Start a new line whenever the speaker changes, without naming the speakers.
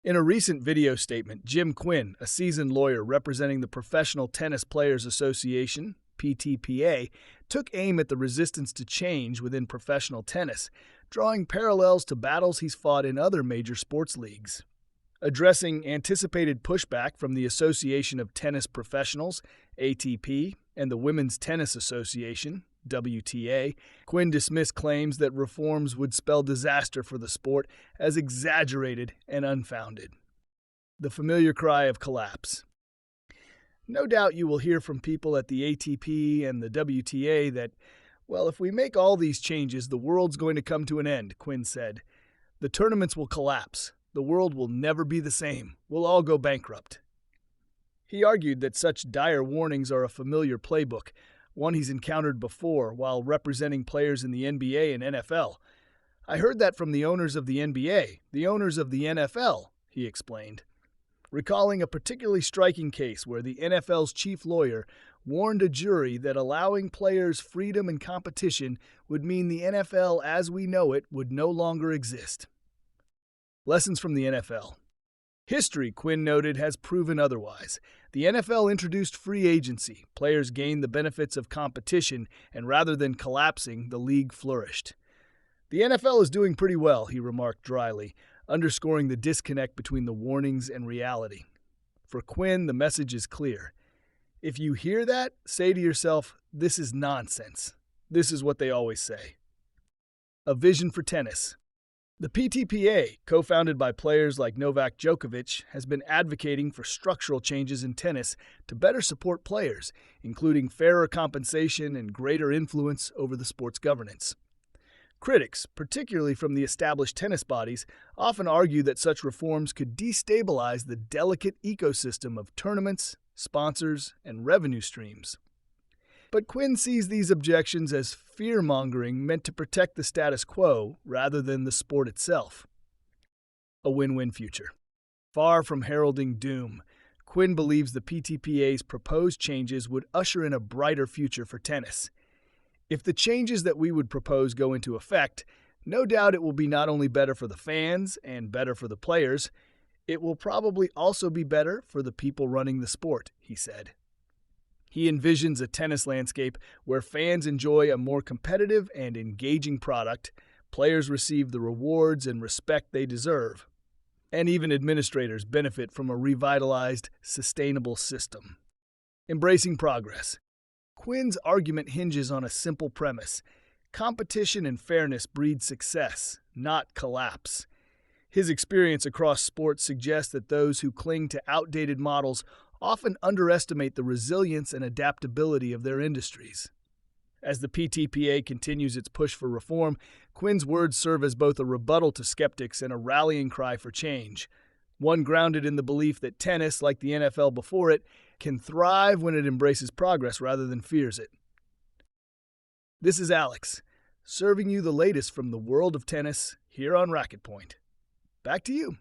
In a recent video statement, Jim Quinn, a seasoned lawyer representing the Professional Tennis Players Association, PTPA, took aim at the resistance to change within professional tennis, drawing parallels to battles he's fought in other major sports leagues. Addressing anticipated pushback from the Association of Tennis Professionals, ATP, and the Women's Tennis Association, WTA, Quinn dismissed claims that reforms would spell disaster for the sport as exaggerated and unfounded. The familiar cry of collapse. No doubt you will hear from people at the ATP and the WTA that, well, if we make all these changes, the world's going to come to an end, Quinn said. The tournaments will collapse. The world will never be the same. We'll all go bankrupt. He argued that such dire warnings are a familiar playbook, one he's encountered before while representing players in the NBA and NFL. I heard that from the owners of the NBA, the owners of the NFL, he explained, recalling a particularly striking case where the NFL's chief lawyer warned a jury that allowing players freedom and competition would mean the NFL as we know it would no longer exist. Lessons from the NFL. History, Quinn noted, has proven otherwise. The NFL introduced free agency. Players gained the benefits of competition, and rather than collapsing, the league flourished. The NFL is doing pretty well, he remarked dryly, underscoring the disconnect between the warnings and reality. For Quinn, the message is clear. If you hear that, say to yourself, this is nonsense. This is what they always say. A vision for tennis. The PTPA, co-founded by players like Novak Djokovic, has been advocating for structural changes in tennis to better support players, including fairer compensation and greater influence over the sport's governance. Critics, particularly from the established tennis bodies, often argue that such reforms could destabilize the delicate ecosystem of tournaments, sponsors, and revenue streams. But Quinn sees these objections as fear-mongering meant to protect the status quo rather than the sport itself. A win-win future. Far from heralding doom, Quinn believes the PTPA's proposed changes would usher in a brighter future for tennis. If the changes that we would propose go into effect, no doubt it will be not only better for the fans and better for the players, it will probably also be better for the people running the sport, he said. He envisions a tennis landscape where fans enjoy a more competitive and engaging product, players receive the rewards and respect they deserve, and even administrators benefit from a revitalized, sustainable system. Embracing progress. Quinn's argument hinges on a simple premise. Competition and fairness breed success, not collapse. His experience across sports suggests that those who cling to outdated models often underestimate the resilience and adaptability of their industries. As the PTPA continues its push for reform, Quinn's words serve as both a rebuttal to skeptics and a rallying cry for change, one grounded in the belief that tennis, like the NFL before it, can thrive when it embraces progress rather than fears it. This is Alex, serving you the latest from the world of tennis here on Racket Point. Back to you.